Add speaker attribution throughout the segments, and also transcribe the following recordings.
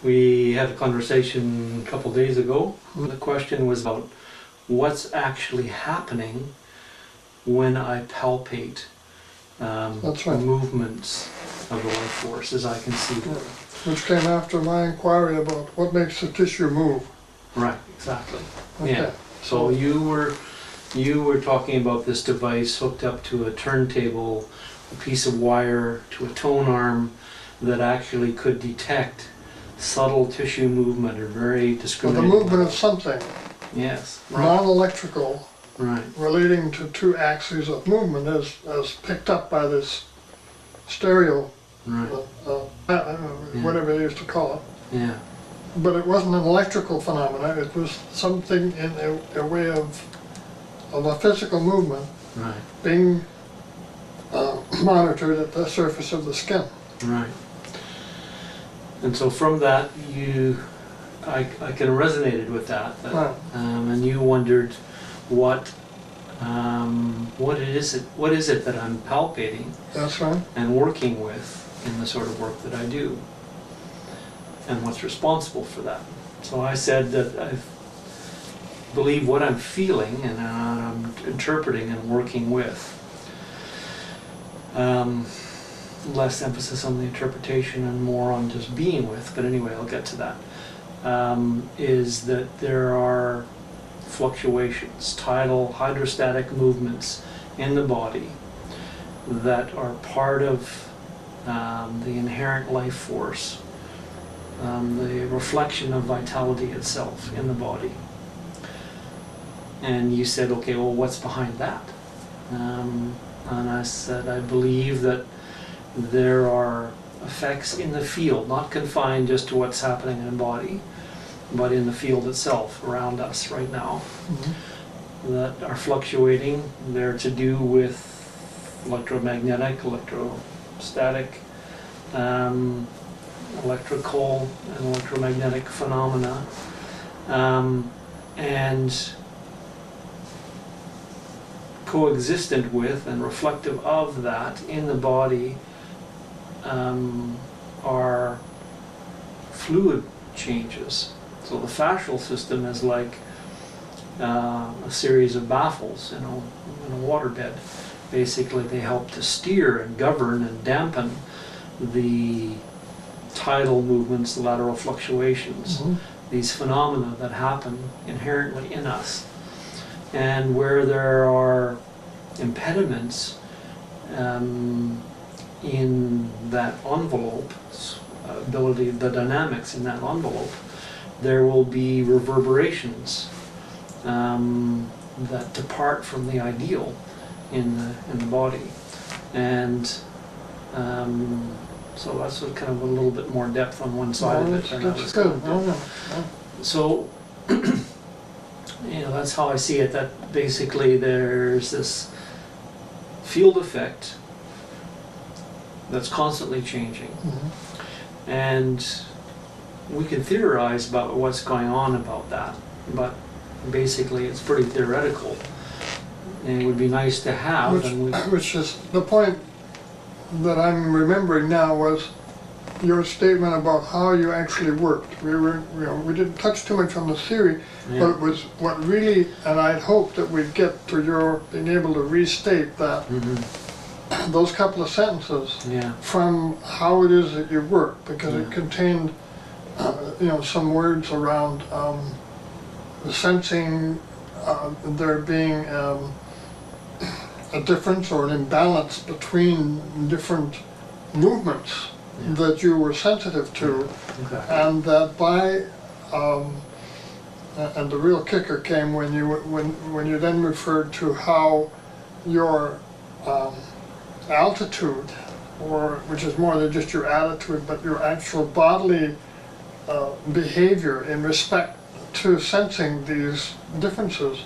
Speaker 1: We had a conversation a couple days ago. The question was about what's actually happening when I palpate
Speaker 2: That's right.
Speaker 1: movements of the life force as I conceive
Speaker 2: Yeah.
Speaker 1: them.
Speaker 2: Which came after my inquiry about what makes the tissue move.
Speaker 1: Right, exactly.
Speaker 2: Okay.
Speaker 1: Yeah. So you were talking about this device hooked up to a turntable, a piece of wire to a tone arm that actually could detect subtle tissue movement or very
Speaker 2: Well, the
Speaker 1: discriminating.
Speaker 2: movement of something
Speaker 1: Yes. Right.
Speaker 2: non-electrical
Speaker 1: Right.
Speaker 2: relating to two axes of movement as picked up by this stereo,
Speaker 1: Right.
Speaker 2: whatever they used to call it.
Speaker 1: Yeah.
Speaker 2: But it wasn't an electrical phenomena, it was something in a way of a physical movement
Speaker 1: Right.
Speaker 2: being monitored at the surface of the skin.
Speaker 1: Right. And so from that, I kind of resonated with that,
Speaker 2: Right.
Speaker 1: and you wondered what is it that I'm palpating
Speaker 2: That's right.
Speaker 1: and working with in the sort of work that I do, and what's responsible for that. So I said that I believe what I'm feeling and I'm interpreting and working with. Less emphasis on the interpretation and more on just being with, but anyway, I'll get to that. Is that there are fluctuations, tidal, hydrostatic movements in the body that are part of the inherent life force, the reflection of vitality itself in the body. And you said, okay, well, what's behind that? And I said, I believe that there are effects in the field, not confined just to what's happening in the body, but in the field itself around us right now, that are fluctuating. They're to do with electromagnetic, electrostatic, electrical and electromagnetic phenomena, and coexistent with and reflective of that in the body are fluid changes. So the fascial system is like a series of baffles, in a waterbed. Basically, they help to steer and govern and dampen the tidal movements, the lateral fluctuations, these phenomena that happen inherently in us. And where there are impediments in that envelope, the dynamics in that envelope, there will be reverberations that depart from the ideal in the body. And so that's kind of a little bit more depth on one side of it.
Speaker 2: That's good.
Speaker 1: So, that's how I see it, that basically there's this field effect that's constantly changing. And we can theorize about what's going on about that, but basically it's pretty theoretical. And it would be nice to have.
Speaker 2: Which is the point that I'm remembering now was your statement about how you actually worked. We didn't touch too much on the theory, but it was what really, and I'd hoped that we'd get to your being able to restate that, those couple of sentences from how it is that you work, because it contained, some words around the sensing, there being a difference or an imbalance between different movements that you were sensitive to, and that by and the real kicker came when you then referred to how your altitude, or which is more than just your attitude, but your actual bodily behavior in respect to sensing these differences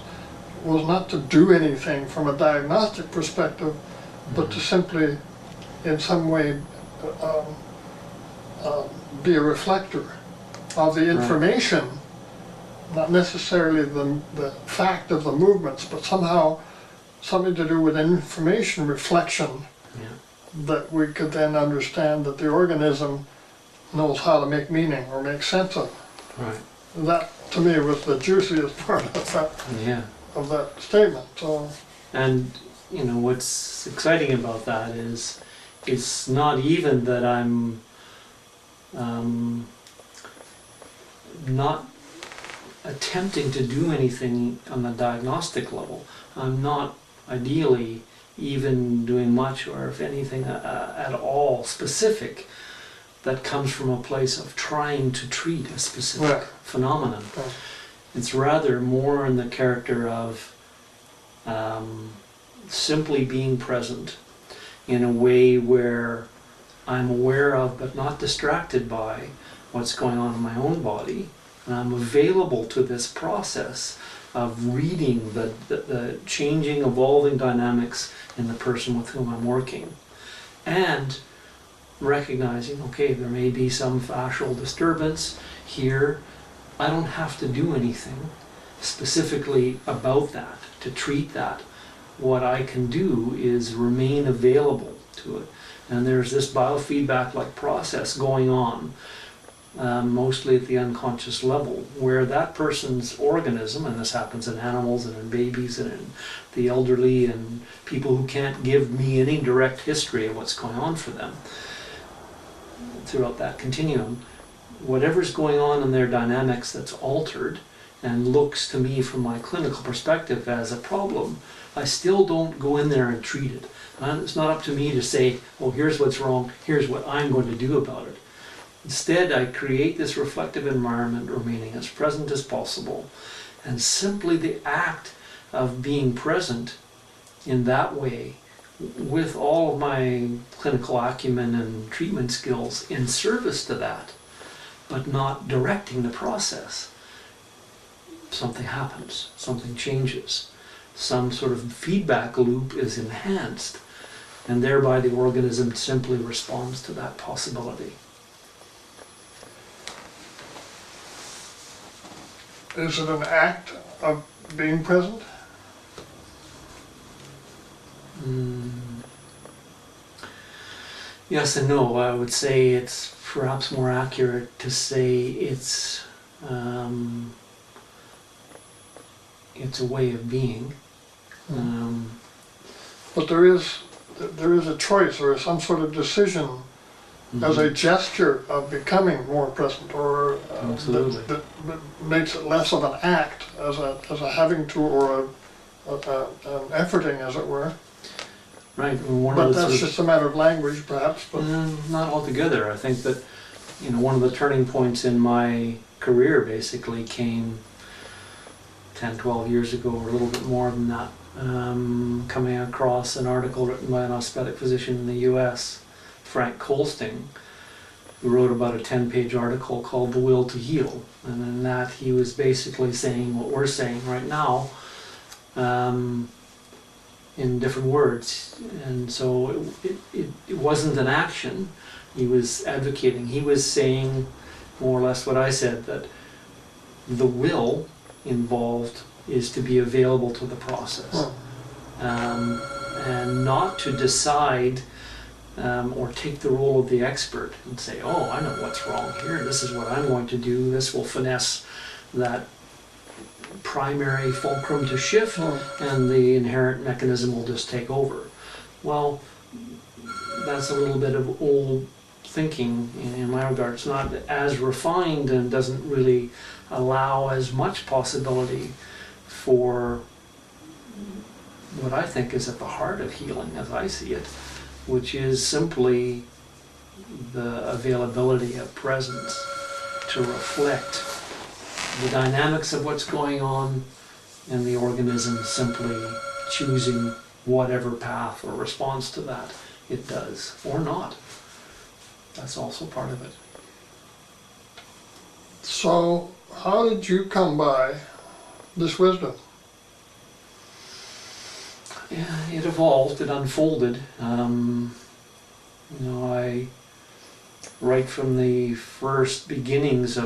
Speaker 2: was not to do anything from a diagnostic perspective, but to simply, in some way, be a reflector of the information, not necessarily the fact of the movements, but somehow something to do with information reflection, that we could then understand that the organism knows how to make meaning or make sense of.
Speaker 1: Right.
Speaker 2: That, to me, was the juiciest part
Speaker 1: Yeah.
Speaker 2: of that statement, so.
Speaker 1: And, you know, what's exciting about that is it's not even that I'm not attempting to do anything on the diagnostic level. I'm not ideally even doing much, or if anything at all specific, that comes from a place of trying to treat a specific
Speaker 2: Right.
Speaker 1: phenomenon.
Speaker 2: Right.
Speaker 1: It's rather more in the character of simply being present in a way where I'm aware of but not distracted by what's going on in my own body, and I'm available to this process of reading the changing, evolving dynamics in the person with whom I'm working, and recognizing, okay, there may be some fascial disturbance here. I don't have to do anything specifically about that to treat that. What I can do is remain available to it. And there's this biofeedback-like process going on, mostly at the unconscious level, where that person's organism, and this happens in animals and in babies and in the elderly and people who can't give me any direct history of what's going on for them, throughout that continuum, whatever's going on in their dynamics that's altered and looks to me from my clinical perspective as a problem, I still don't go in there and treat it. And it's not up to me to say, oh, here's what's wrong, here's what I'm going to do about it. Instead, I create this reflective environment, remaining as present as possible, and simply the act of being present in that way, with all of my clinical acumen and treatment skills in service to that, but not directing the process, something happens, something changes, some sort of feedback loop is enhanced, and thereby the organism simply responds to that possibility.
Speaker 2: Is it an act of being present?
Speaker 1: Yes and no. I would say it's perhaps more accurate to say it's a way of being.
Speaker 2: But there is a choice or some sort of decision as a gesture of becoming more present, or
Speaker 1: Absolutely.
Speaker 2: that makes it less of an act as a having to, or an efforting, as it were.
Speaker 1: Right. One
Speaker 2: But
Speaker 1: of the
Speaker 2: that's just a matter of language, perhaps. But
Speaker 1: not altogether. I think that, you know, one of the turning points in my career basically came 10, 12 years ago, or a little bit more than that, coming across an article written by an aesthetic physician in the US, Frank Colsting, who wrote about a 10-page article called The Will to Heal. And in that he was basically saying what we're saying right now, in different words. And so it wasn't an action he was advocating. He was saying more or less what I said, that the will involved is to be available to the process, and not to decide or take the role of the expert and say, oh, I know what's wrong here, this is what I'm going to do, this will finesse that primary fulcrum to shift, and the inherent mechanism will just take over. Well, that's a little bit of old thinking in my regard. It's not as refined and doesn't really allow as much possibility for what I think is at the heart of healing as I see it, which is simply the availability of presence to reflect the dynamics of what's going on, and the organism simply choosing whatever path or response to that it does, or not. That's also part of it.
Speaker 2: so, how did you come by this wisdom?
Speaker 1: Yeah, it evolved, it unfolded. I right from the first beginnings of